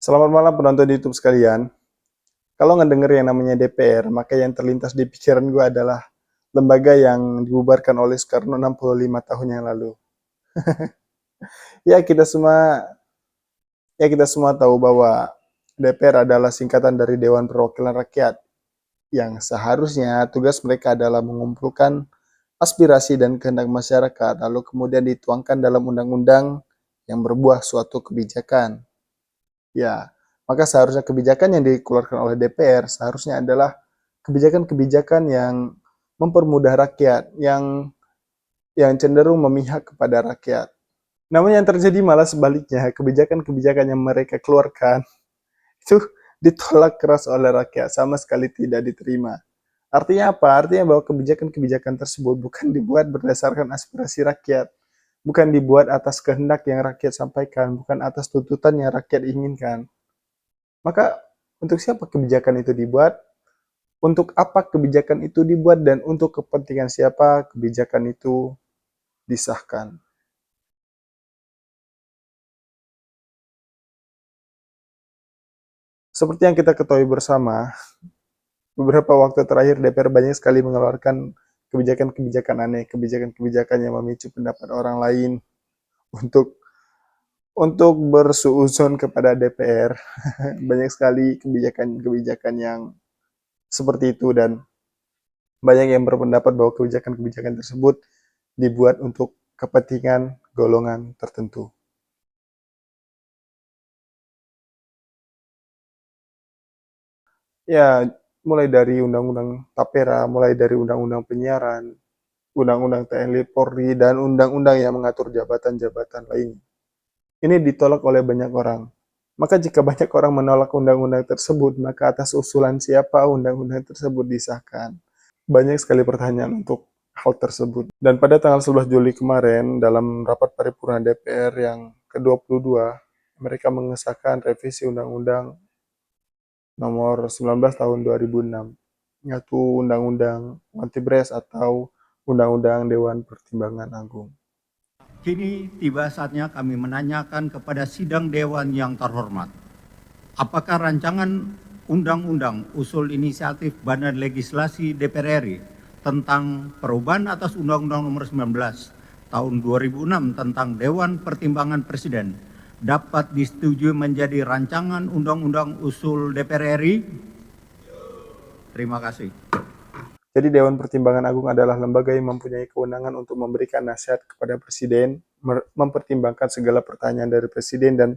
Selamat malam penonton YouTube sekalian. Kalau ngedenger yang namanya DPR, maka yang terlintas di pikiran gue adalah lembaga yang dibubarkan oleh Soekarno 65 tahun yang lalu. Ya kita semua kita semua tahu bahwa DPR adalah singkatan dari Dewan Perwakilan Rakyat yang seharusnya tugas mereka adalah mengumpulkan aspirasi dan kehendak masyarakat lalu kemudian dituangkan dalam undang-undang yang berbuah suatu kebijakan. Ya, maka seharusnya kebijakan yang dikeluarkan oleh DPR seharusnya adalah kebijakan-kebijakan yang mempermudah rakyat, yang cenderung memihak kepada rakyat. Namun yang terjadi malah sebaliknya, kebijakan-kebijakan yang mereka keluarkan itu ditolak keras oleh rakyat, sama sekali tidak diterima. Artinya apa? Artinya bahwa kebijakan-kebijakan tersebut bukan dibuat berdasarkan aspirasi rakyat, bukan dibuat atas kehendak yang rakyat sampaikan, bukan atas tuntutan yang rakyat inginkan. Maka untuk siapa kebijakan itu dibuat? Untuk apa kebijakan itu dibuat dan untuk kepentingan siapa kebijakan itu disahkan. Seperti yang kita ketahui bersama, beberapa waktu terakhir DPR banyak sekali mengeluarkan kebijakan-kebijakan aneh, kebijakan-kebijakan yang memicu pendapat orang lain untuk bersuuzon kepada DPR. Banyak sekali kebijakan-kebijakan yang seperti itu dan banyak yang berpendapat bahwa kebijakan-kebijakan tersebut dibuat untuk kepentingan golongan tertentu. Ya, mulai dari Undang-Undang Tapera, mulai dari Undang-Undang Penyiaran, Undang-Undang TNI Polri, dan undang-undang yang mengatur jabatan-jabatan lain. Ini ditolak oleh banyak orang. Maka jika banyak orang menolak undang-undang tersebut, maka atas usulan siapa undang-undang tersebut disahkan? Banyak sekali pertanyaan untuk hal tersebut. Dan pada tanggal 11 Juli kemarin, dalam rapat paripurna DPR yang ke-22, mereka mengesahkan revisi Undang-Undang Nomor 19 Tahun 2006, yaitu Undang-Undang Anti-BRES atau Undang-Undang Dewan Pertimbangan Agung. Kini tiba saatnya kami menanyakan kepada sidang Dewan yang terhormat, apakah rancangan undang-undang usul inisiatif Badan Legislasi DPR RI tentang perubahan atas Undang-Undang Nomor 19 Tahun 2006 tentang Dewan Pertimbangan Presiden dapat disetujui menjadi rancangan undang-undang usul DPR RI? Terima kasih. Jadi Dewan Pertimbangan Agung adalah lembaga yang mempunyai kewenangan untuk memberikan nasihat kepada Presiden, mempertimbangkan segala pertanyaan dari Presiden, dan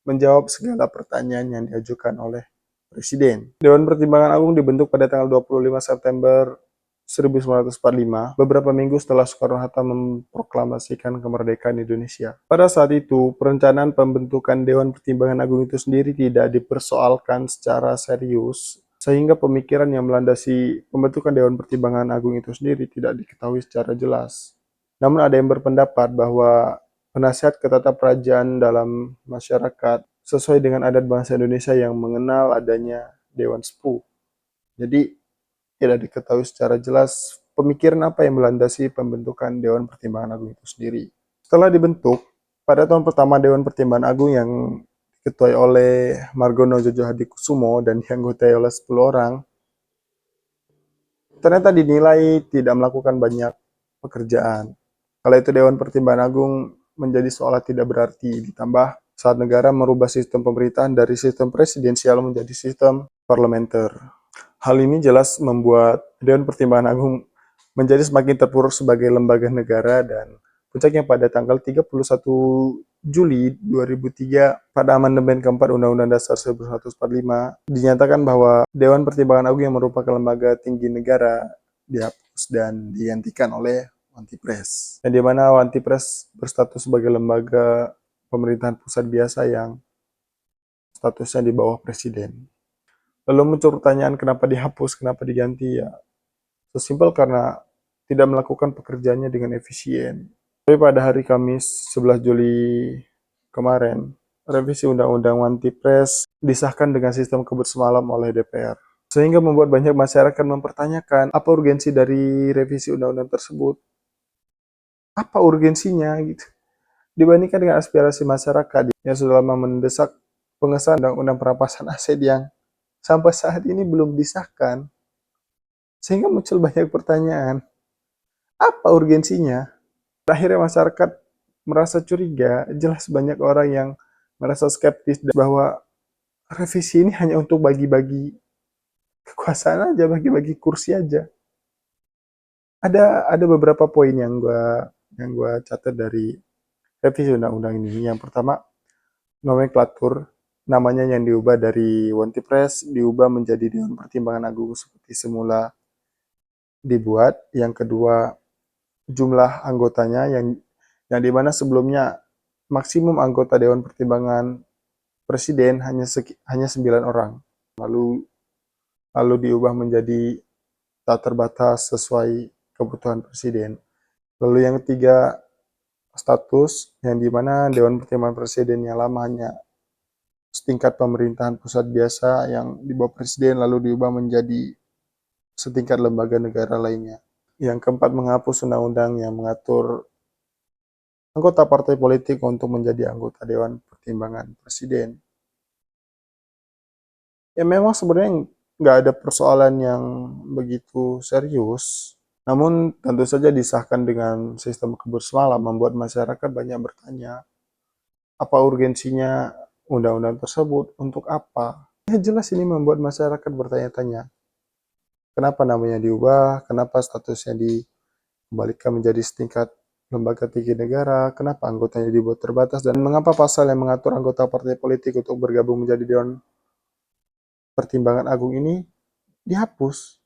menjawab segala pertanyaan yang diajukan oleh Presiden. Dewan Pertimbangan Agung dibentuk pada tanggal 25 September 1945, beberapa minggu setelah Soekarno-Hatta memproklamasikan kemerdekaan Indonesia. Pada saat itu, perencanaan pembentukan Dewan Pertimbangan Agung itu sendiri tidak dipersoalkan secara serius, sehingga pemikiran yang melandasi pembentukan Dewan Pertimbangan Agung itu sendiri tidak diketahui secara jelas. Namun ada yang berpendapat bahwa penasihat ketataprajaraan dalam masyarakat sesuai dengan adat bangsa Indonesia yang mengenal adanya Dewan Sepuh. Jadi tidak diketahui secara jelas pemikiran apa yang melandasi pembentukan Dewan Pertimbangan Agung itu sendiri. Setelah dibentuk, pada tahun pertama Dewan Pertimbangan Agung yang diketuai oleh Margono Jojo Hadikusumo dan dianggotai oleh 10 orang, ternyata dinilai tidak melakukan banyak pekerjaan. Kala itu Dewan Pertimbangan Agung menjadi seolah tidak berarti, ditambah saat negara merubah sistem pemerintahan dari sistem presidensial menjadi sistem parlementer. Hal ini jelas membuat Dewan Pertimbangan Agung menjadi semakin terpuruk sebagai lembaga negara dan puncaknya pada tanggal 31 Juli 2003 pada amandemen keempat Undang-Undang Dasar 1945 dinyatakan bahwa Dewan Pertimbangan Agung yang merupakan lembaga tinggi negara dihapus dan digantikan oleh Wantipres. Yang dimana Wantipres berstatus sebagai lembaga pemerintahan pusat biasa yang statusnya di bawah presiden. Lalu muncul pertanyaan kenapa dihapus, kenapa diganti, ya sesimpel karena tidak melakukan pekerjaannya dengan efisien. Tapi pada hari Kamis 11 Juli kemarin, revisi Undang-Undang Wantipres disahkan dengan sistem kebut semalam oleh DPR. Sehingga membuat banyak masyarakat mempertanyakan apa urgensi dari revisi undang-undang tersebut. Apa urgensinya gitu. Dibandingkan dengan aspirasi masyarakat yang sudah lama mendesak pengesahan undang-undang perampasan aset yang sampai saat ini belum disahkan. Sehingga muncul banyak pertanyaan, apa urgensinya? Akhirnya masyarakat merasa curiga, jelas banyak orang yang merasa skeptis bahwa revisi ini hanya untuk bagi-bagi kekuasaan aja, bagi-bagi kursi aja. Ada beberapa poin yang gua catat dari revisi undang-undang ini. Yang pertama, nomenklatur namanya yang diubah dari Wontipres diubah menjadi Dewan Pertimbangan Agung seperti semula dibuat. Yang kedua, jumlah anggotanya yang dimana sebelumnya maksimum anggota Dewan Pertimbangan Presiden hanya 9 orang. Lalu lalu diubah menjadi tak terbatas sesuai kebutuhan presiden. Lalu yang ketiga, status yang dimana Dewan Pertimbangan Presiden yang lama hanya setingkat pemerintahan pusat biasa yang di bawah presiden lalu diubah menjadi setingkat lembaga negara lainnya. Yang keempat, menghapus undang-undang yang mengatur anggota partai politik untuk menjadi anggota Dewan Pertimbangan Presiden. Ya memang sebenarnya nggak ada persoalan yang begitu serius, namun tentu saja disahkan dengan sistem kebut semalam membuat masyarakat banyak bertanya, apa urgensinya undang-undang tersebut, untuk apa? Ya jelas ini membuat masyarakat bertanya-tanya, kenapa namanya diubah, kenapa statusnya dikembalikan menjadi setingkat lembaga tinggi negara, kenapa anggotanya dibuat terbatas, dan mengapa pasal yang mengatur anggota partai politik untuk bergabung menjadi Dewan Pertimbangan Agung ini dihapus.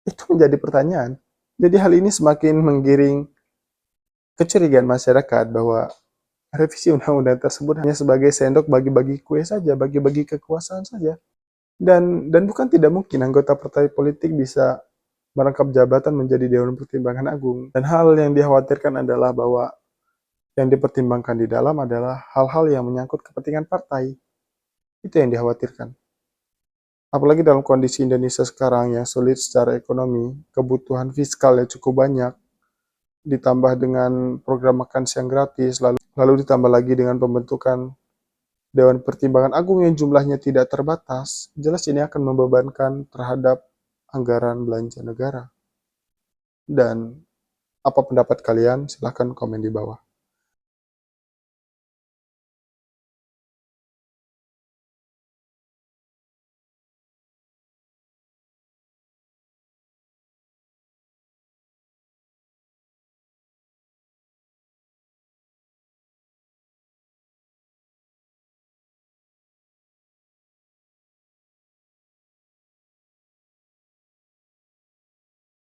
Itu menjadi pertanyaan. Jadi hal ini semakin menggiring kecurigaan masyarakat bahwa revisi undang-undang tersebut hanya sebagai sendok bagi-bagi kue saja, bagi-bagi kekuasaan saja. Dan bukan tidak mungkin anggota partai politik bisa merangkap jabatan menjadi Dewan Pertimbangan Agung. Dan hal yang dikhawatirkan adalah bahwa yang dipertimbangkan di dalam adalah hal-hal yang menyangkut kepentingan partai. Itu yang dikhawatirkan. Apalagi dalam kondisi Indonesia sekarang yang sulit secara ekonomi, kebutuhan fiskal yang cukup banyak, ditambah dengan program makan siang gratis, lalu ditambah lagi dengan pembentukan Dewan Pertimbangan Agung yang jumlahnya tidak terbatas, jelas ini akan membebankan terhadap anggaran belanja negara. Dan apa pendapat kalian? Silahkan komen di bawah.